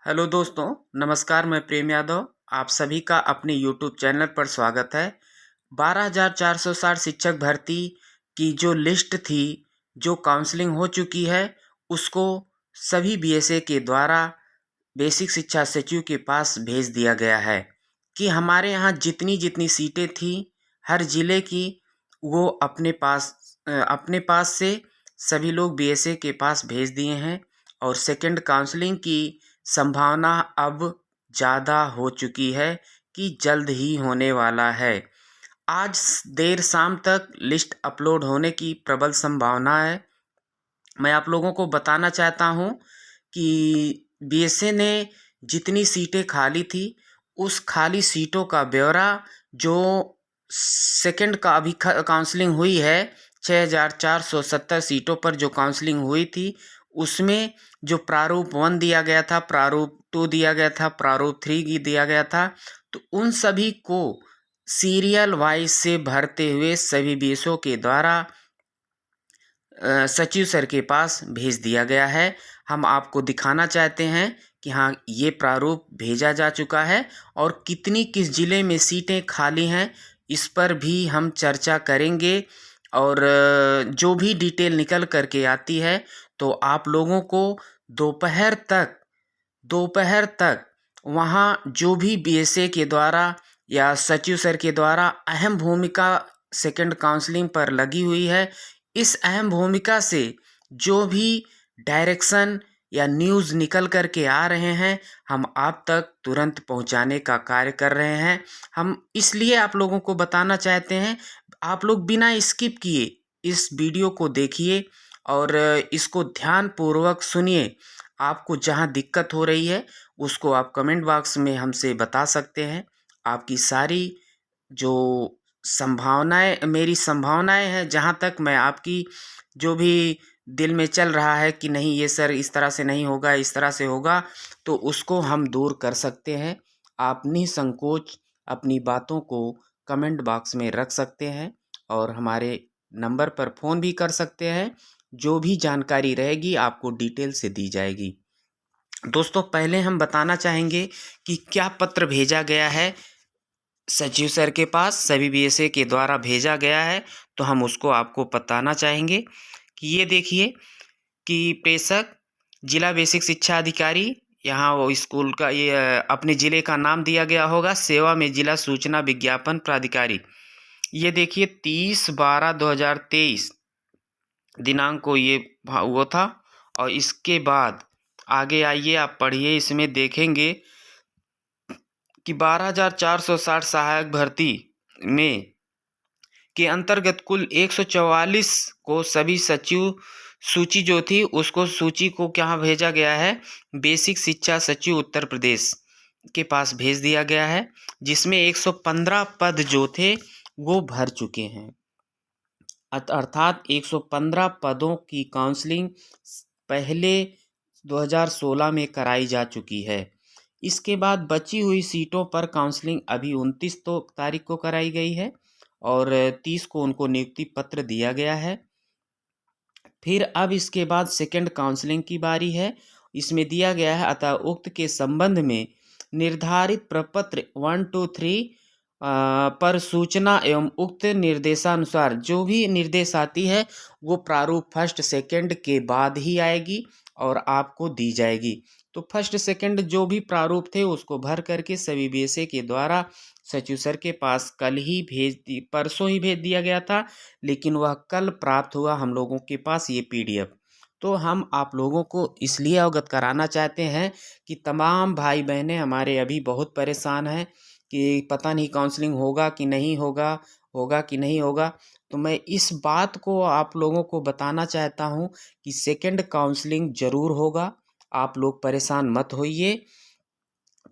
Hello दोस्तों, नमस्कार। मैं प्रेम यादव, आप सभी का अपने यूट्यूब चैनल पर स्वागत है। 12,460 शिक्षक भर्ती की जो लिस्ट थी, जो काउंसलिंग हो चुकी है, उसको सभी बीएसए के द्वारा बेसिक शिक्षा सचिव के पास भेज दिया गया है कि हमारे यहाँ जितनी जितनी सीटें थी हर ज़िले की, वो अपने पास से सभी लोग बीएसए के पास भेज दिए हैं। और सेकंड काउंसलिंग की संभावना अब ज़्यादा हो चुकी है कि जल्द ही होने वाला है। आज देर शाम तक लिस्ट अपलोड होने की प्रबल संभावना है। मैं आप लोगों को बताना चाहता हूँ कि बीएसए ने जितनी सीटें खाली थी, उस खाली सीटों का ब्यौरा जो सेकंड का अभी काउंसलिंग हुई है, 6,470 सीटों पर जो काउंसलिंग हुई थी, उसमें जो प्रारूप 1 दिया गया था, प्रारूप 2 दिया गया था, प्रारूप 3 दिया गया था, तो उन सभी को सीरियल वाइज से भरते हुए सभी बीएसओ के द्वारा सचिव सर के पास भेज दिया गया है। हम आपको दिखाना चाहते हैं कि हाँ, ये प्रारूप भेजा जा चुका है और कितनी किस ज़िले में सीटें खाली हैं, इस पर भी हम चर्चा करेंगे। और जो भी डिटेल निकल कर के आती है, तो आप लोगों को दोपहर तक दोपहर तक वहाँ जो भी बीएसए के द्वारा या सचिव सर के द्वारा अहम भूमिका सेकंड काउंसलिंग पर लगी हुई है, इस अहम भूमिका से जो भी डायरेक्शन या न्यूज़ निकल कर के आ रहे हैं, हम आप तक तुरंत पहुंचाने का कार्य कर रहे हैं। हम इसलिए आप लोगों को बताना चाहते हैं, आप लोग बिना स्किप किए इस वीडियो को देखिए और इसको ध्यानपूर्वक सुनिए। आपको जहाँ दिक्कत हो रही है, उसको आप कमेंट बॉक्स में हमसे बता सकते हैं। आपकी सारी जो मेरी संभावनाएं हैं, जहाँ तक मैं आपकी जो भी दिल में चल रहा है कि नहीं ये सर इस तरह से नहीं होगा, इस तरह से होगा, तो उसको हम दूर कर सकते हैं। आप निसंकोच अपनी बातों को कमेंट बॉक्स में रख सकते हैं और हमारे नंबर पर फ़ोन भी कर सकते हैं। जो भी जानकारी रहेगी आपको डिटेल से दी जाएगी। दोस्तों, पहले हम बताना चाहेंगे कि क्या पत्र भेजा गया है सचिव सर के पास, सभी बीएसए के द्वारा भेजा गया है, तो हम उसको आपको बताना चाहेंगे कि ये देखिए कि प्रेषक जिला बेसिक शिक्षा अधिकारी, यहाँ वो स्कूल का ये अपने ज़िले का नाम दिया गया होगा, सेवा में जिला सूचना विज्ञापन प्राधिकारी। ये देखिए 30/12/2023 दिनांक को ये वो था। और इसके बाद आगे आइए, आप पढ़िए, इसमें देखेंगे कि 12,460 सहायक भर्ती में के अंतर्गत कुल 144 को सभी सचिव सूची जो थी, उसको सूची को क्या भेजा गया है, बेसिक शिक्षा सचिव उत्तर प्रदेश के पास भेज दिया गया है, जिसमें 115 पद जो थे वो भर चुके हैं। अर्थात 115 पदों की काउंसलिंग पहले 2016 में कराई जा चुकी है। इसके बाद बची हुई सीटों पर काउंसलिंग अभी 29 तारीख को कराई गई है और 30 को उनको नियुक्ति पत्र दिया गया है। फिर अब इसके बाद सेकंड काउंसलिंग की बारी है। इसमें दिया गया है, अतः उक्त के संबंध में निर्धारित प्रपत्र 1, 2, 3 पर सूचना एवं उक्त निर्देशानुसार जो भी निर्देश आती है, वो प्रारूप फर्स्ट सेकंड के बाद ही आएगी और आपको दी जाएगी। तो फर्स्ट सेकंड जो भी प्रारूप थे उसको भर करके सभी बीएसए के द्वारा सचिव सर के पास परसों ही भेज दिया गया था, लेकिन वह कल प्राप्त हुआ हम लोगों के पास ये पीडीएफ। तो हम आप लोगों को इसलिए अवगत कराना चाहते हैं कि तमाम भाई बहनें हमारे अभी बहुत परेशान हैं कि पता नहीं काउंसलिंग होगा कि नहीं होगा, होगा कि नहीं होगा। तो मैं इस बात को आप लोगों को बताना चाहता हूँ कि सेकंड काउंसलिंग ज़रूर होगा। आप लोग परेशान मत होइए।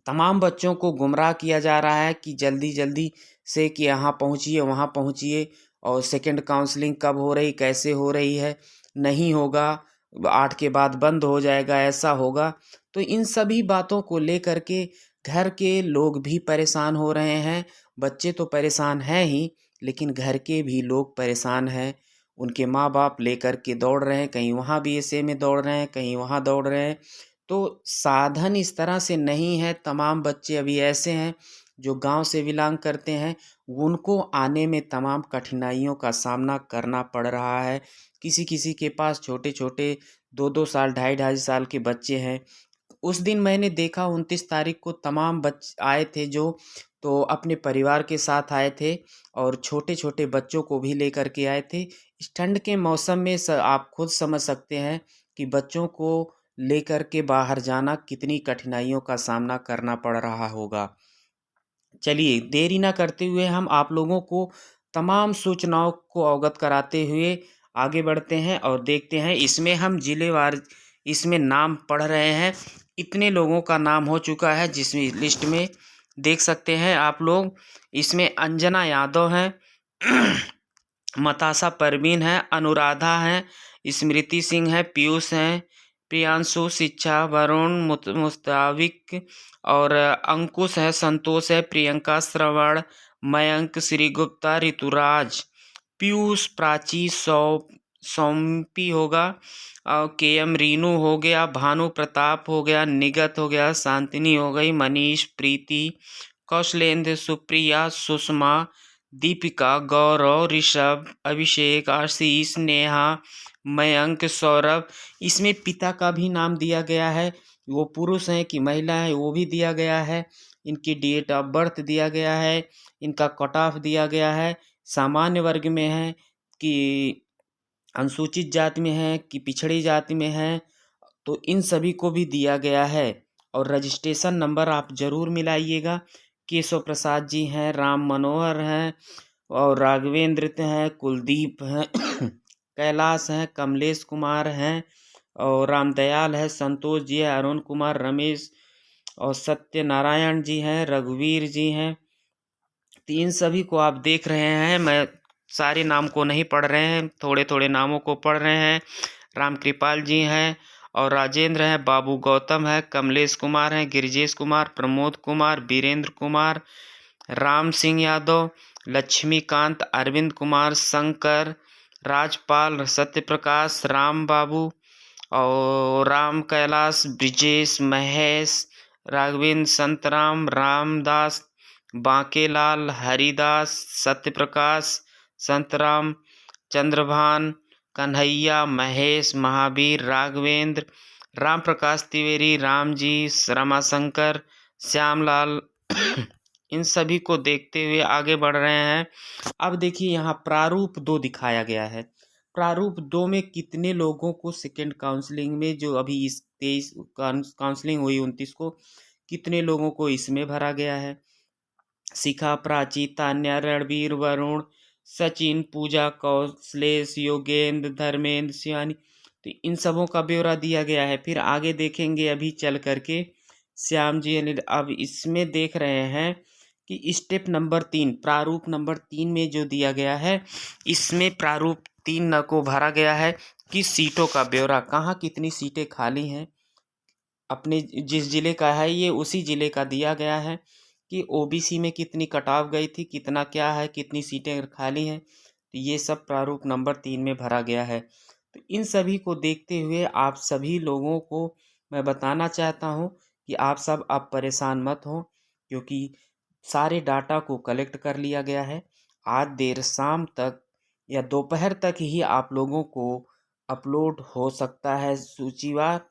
तमाम बच्चों को गुमराह किया जा रहा है कि जल्दी जल्दी से कि यहाँ पहुँचिए, वहाँ पहुँचिए, और सेकंड काउंसलिंग कब हो रही, कैसे हो रही है, नहीं होगा, 8 के बाद बंद हो जाएगा, ऐसा होगा। तो इन सभी बातों को लेकर के घर के लोग भी परेशान हो रहे हैं। बच्चे तो परेशान हैं ही, लेकिन घर के भी लोग परेशान हैं। उनके माँ बाप लेकर के दौड़ रहे हैं, कहीं वहाँ बीएसए में दौड़ रहे हैं, कहीं वहाँ दौड़ रहे हैं। तो साधन इस तरह से नहीं है। तमाम बच्चे अभी ऐसे हैं जो गांव से बिलोंग करते हैं, उनको आने में तमाम कठिनाइयों का सामना करना पड़ रहा है। किसी किसी के पास छोटे छोटे 2-2 साल, 2.5-2.5 साल के बच्चे हैं। उस दिन मैंने देखा 29 तारीख को तमाम बच्चे आए थे जो, तो अपने परिवार के साथ आए थे और छोटे छोटे बच्चों को भी लेकर के आए थे। इस ठंड के मौसम में आप खुद समझ सकते हैं कि बच्चों को लेकर के बाहर जाना कितनी कठिनाइयों का सामना करना पड़ रहा होगा। चलिए देरी ना करते हुए हम आप लोगों को तमाम सूचनाओं को अवगत कराते हुए आगे बढ़ते हैं और देखते हैं। इसमें हम जिलेवार इसमें नाम पढ़ रहे हैं। इतने लोगों का नाम हो चुका है जिसमें लिस्ट में देख सकते हैं आप लोग। इसमें अंजना यादव हैं, मतासा परवीन है, अनुराधा है, स्मृति सिंह है, पीयूष हैं, प्रियांशु, शिक्षा, वरुण, मुस्ताविक और अंकुश है, संतोष है, प्रियंका, श्रवण, मयंक, श्रीगुप्ता, ऋतुराज, पीयूष, प्राची, सौम्पी होगा और के.एम. रीनू हो गया, भानु प्रताप हो गया, निगत हो गया, शांतिनी हो गई, मनीष, प्रीति, कौशलेंद्र, सुप्रिया, सुषमा, दीपिका, गौरव, ऋषभ, अभिषेक, आशीष, नेहा, मयंक, सौरभ। इसमें पिता का भी नाम दिया गया है, वो पुरुष हैं कि महिला है वो भी दिया गया है। इनकी डेट ऑफ बर्थ दिया गया है, इनका कट ऑफ दिया गया है, सामान्य वर्ग में है कि अनुसूचित जाति में है कि पिछड़ी जाति में है, तो इन सभी को भी दिया गया है। और रजिस्ट्रेशन नंबर आप ज़रूर मिलाइएगा। केशव प्रसाद जी हैं, राम मनोहर हैं और राघवेंद्र हैं, कुलदीप हैं, कैलाश हैं, कमलेश कुमार हैं और रामदयाल है, संतोष जी है, अरुण कुमार, रमेश और सत्यनारायण जी हैं, रघुवीर जी हैं। तो इन सभी को आप देख रहे हैं। मैं सारे नाम को नहीं पढ़ रहे हैं, थोड़े थोड़े नामों को पढ़ रहे हैं। राम कृपाल जी हैं और राजेंद्र हैं, बाबू गौतम है, कमलेश कुमार हैं, गिरिजेश कुमार, प्रमोद कुमार, वीरेंद्र कुमार, राम सिंह यादव, लक्ष्मीकांत, अरविंद कुमार, शंकर, राजपाल, सत्यप्रकाश, राम बाबू और राम कैलाश, ब्रिजेश, महेश, राघवेंद्र, संतराम, रामदास, बांकेलाल, हरिदास, सत्यप्रकाश, संतराम, चंद्रभान, कन्हैया, महेश, महावीर, राघवेंद्र, राम प्रकाश त्रिवेदी, राम जी, रमाशंकर, श्यामलाल। इन सभी को देखते हुए आगे बढ़ रहे हैं। अब देखिए यहाँ प्रारूप 2 दिखाया गया है। प्रारूप 2 में कितने लोगों को सेकेंड काउंसलिंग में, जो अभी इस 23 काउंसलिंग हुई 29 को, कितने लोगों को इसमें भरा गया है। शिखा, प्राची, तान्या, रणवीर, वरुण, सचिन, पूजा, कौशलेश, योगेंद्र, धर्मेंद्र, शिवानी, तो इन सबों का ब्यौरा दिया गया है। फिर आगे देखेंगे अभी चल करके श्याम जी, अब इसमें देख रहे हैं कि स्टेप नंबर 3, प्रारूप नंबर 3 में जो दिया गया है, इसमें प्रारूप 3 को भरा गया है कि सीटों का ब्यौरा, कहाँ कितनी सीटें खाली हैं। अपने जिस जिले का है ये उसी जिले का दिया गया है कि ओबीसी में कितनी कटाव गई थी, कितना क्या है, कितनी सीटें खाली हैं, तो ये सब प्रारूप नंबर 3 में भरा गया है। तो इन सभी को देखते हुए आप सभी लोगों को मैं बताना चाहता हूँ कि आप सब अब परेशान मत हो, क्योंकि सारे डाटा को कलेक्ट कर लिया गया है। आज देर शाम तक या दोपहर तक ही आप लोगों को अपलोड हो सकता है सूचीवार,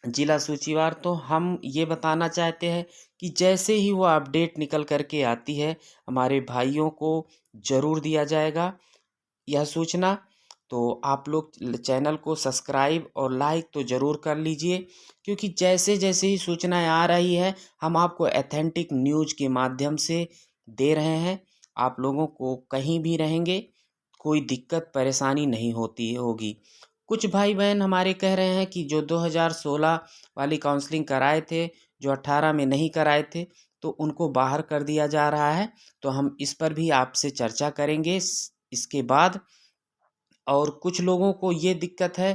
जिला सूचीवार। तो हम ये बताना चाहते हैं कि जैसे ही वो अपडेट निकल करके आती है, हमारे भाइयों को ज़रूर दिया जाएगा यह सूचना। तो आप लोग चैनल को सब्सक्राइब और लाइक तो ज़रूर कर लीजिए, क्योंकि जैसे जैसे ही सूचनाएं आ रही है हम आपको ऑथेंटिक न्यूज़ के माध्यम से दे रहे हैं। आप लोगों को कहीं भी रहेंगे कोई दिक्कत परेशानी नहीं होती होगी। कुछ भाई बहन हमारे कह रहे हैं कि जो 2016 वाली काउंसलिंग कराए थे, जो 18 में नहीं कराए थे, तो उनको बाहर कर दिया जा रहा है। तो हम इस पर भी आपसे चर्चा करेंगे इसके बाद। और कुछ लोगों को ये दिक्कत है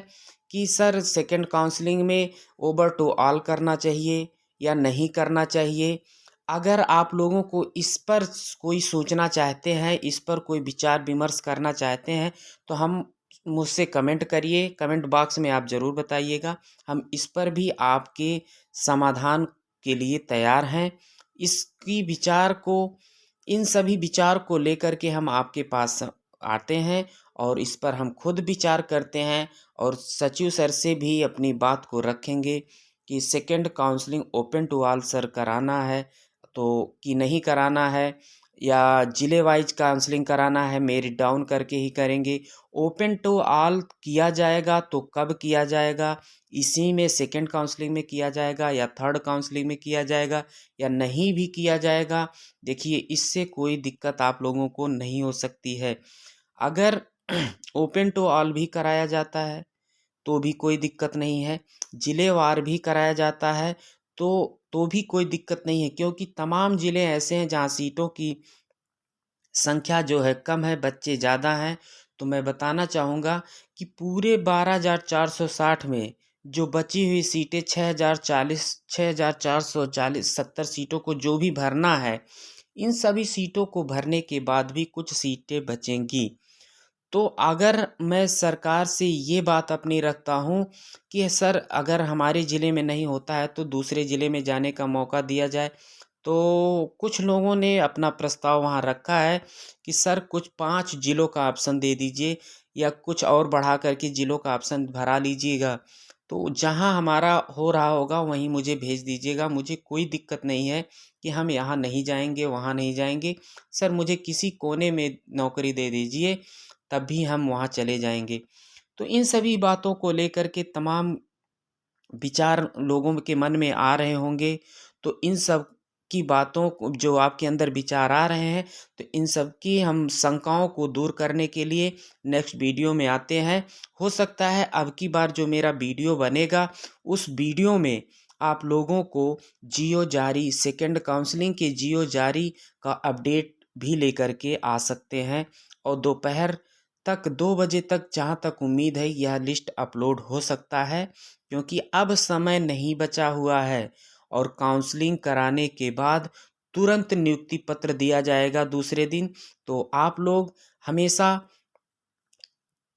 कि सर सेकंड काउंसलिंग में ओवर टू ऑल करना चाहिए या नहीं करना चाहिए। अगर आप लोगों को इस पर कोई सूचना चाहते हैं, इस पर कोई विचार विमर्श करना चाहते हैं, तो हम मुझसे कमेंट करिए, कमेंट बॉक्स में आप ज़रूर बताइएगा। हम इस पर भी आपके समाधान के लिए तैयार हैं। इसकी विचार को इन सभी विचार को लेकर के हम आपके पास आते हैं और इस पर हम खुद विचार करते हैं और सचिव सर से भी अपनी बात को रखेंगे कि second counselling open to all sir कराना है तो कि नहीं कराना है, या ज़िले वाइज काउंसलिंग कराना है, मेरिट डाउन करके ही करेंगे। ओपन टू ऑल किया जाएगा तो कब किया जाएगा, इसी में सेकंड काउंसलिंग में किया जाएगा या थर्ड काउंसलिंग में किया जाएगा या नहीं भी किया जाएगा। देखिए, इससे कोई दिक्कत आप लोगों को नहीं हो सकती है। अगर ओपन टू ऑल भी कराया जाता है तो भी कोई दिक्कत नहीं है, ज़िलेवार भी कराया जाता है तो भी कोई दिक्कत नहीं है, क्योंकि तमाम ज़िले ऐसे हैं जहाँ सीटों की संख्या जो है कम है, बच्चे ज़्यादा हैं। तो मैं बताना चाहूँगा कि पूरे 12,460 में जो बची हुई सीटें 6,440 70 सीटों को जो भी भरना है, इन सभी सीटों को भरने के बाद भी कुछ सीटें बचेंगी। तो अगर मैं सरकार से ये बात अपनी रखता हूँ कि सर अगर हमारे ज़िले में नहीं होता है तो दूसरे ज़िले में जाने का मौका दिया जाए। तो कुछ लोगों ने अपना प्रस्ताव वहाँ रखा है कि सर कुछ 5 ज़िलों का ऑप्शन दे दीजिए या कुछ और बढ़ा कर के ज़िलों का ऑप्शन भरा लीजिएगा। तो जहाँ हमारा हो रहा होगा वहीं मुझे भेज दीजिएगा, मुझे कोई दिक्कत नहीं है कि हम यहाँ नहीं जाएँगे, वहाँ नहीं जाएँगे। सर मुझे किसी कोने में नौकरी दे दीजिए, तब भी हम वहाँ चले जाएँगे। तो इन सभी बातों को लेकर के तमाम विचार लोगों के मन में आ रहे होंगे, तो इन सब की बातों को जो आपके अंदर विचार आ रहे हैं, तो इन सब की हम शंकाओं को दूर करने के लिए नेक्स्ट वीडियो में आते हैं। हो सकता है अब की बार जो मेरा वीडियो बनेगा, उस वीडियो में आप लोगों को जियो जारी सेकंड काउंसलिंग के जियो जारी का अपडेट भी लेकर के आ सकते हैं और दोपहर तक 2 बजे तक जहाँ तक उम्मीद है यह लिस्ट अपलोड हो सकता है, क्योंकि अब समय नहीं बचा हुआ है और काउंसलिंग कराने के बाद तुरंत नियुक्ति पत्र दिया जाएगा दूसरे दिन। तो आप लोग हमेशा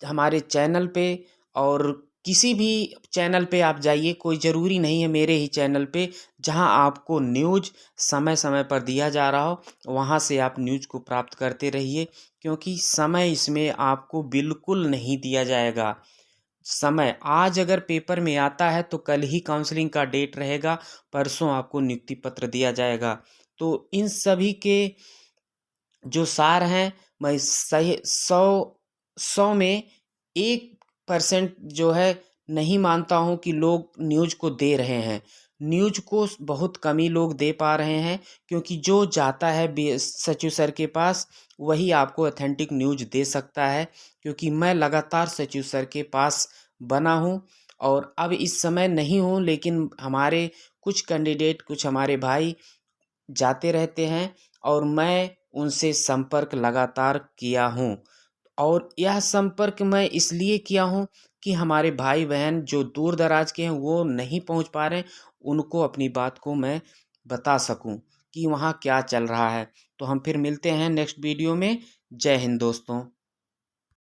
हमारे चैनल पे और किसी भी चैनल पे आप जाइए, कोई ज़रूरी नहीं है मेरे ही चैनल पे, जहां आपको न्यूज़ समय समय पर दिया जा रहा हो वहां से आप न्यूज़ को प्राप्त करते रहिए, क्योंकि समय इसमें आपको बिल्कुल नहीं दिया जाएगा। समय आज अगर पेपर में आता है तो कल ही काउंसलिंग का डेट रहेगा, परसों आपको नियुक्ति पत्र दिया जाएगा। तो इन सभी के जो सार हैं, मैं सही 100 में 1% जो है नहीं मानता हूँ कि लोग न्यूज़ को दे रहे हैं। न्यूज़ को बहुत कम ही लोग दे पा रहे हैं, क्योंकि जो जाता है सचिव सर के पास वही आपको ऑथेंटिक न्यूज़ दे सकता है, क्योंकि मैं लगातार सचिव सर के पास बना हूँ और अब इस समय नहीं हूँ, लेकिन हमारे कुछ कैंडिडेट कुछ हमारे भाई जाते रहते हैं और मैं उनसे संपर्क लगातार किया हूँ। और यह संपर्क मैं इसलिए किया हूँ कि हमारे भाई बहन जो दूर दराज के हैं वो नहीं पहुँच पा रहे हैं, उनको अपनी बात को मैं बता सकूँ कि वहाँ क्या चल रहा है। तो हम फिर मिलते हैं नेक्स्ट वीडियो में। जय हिंद दोस्तों।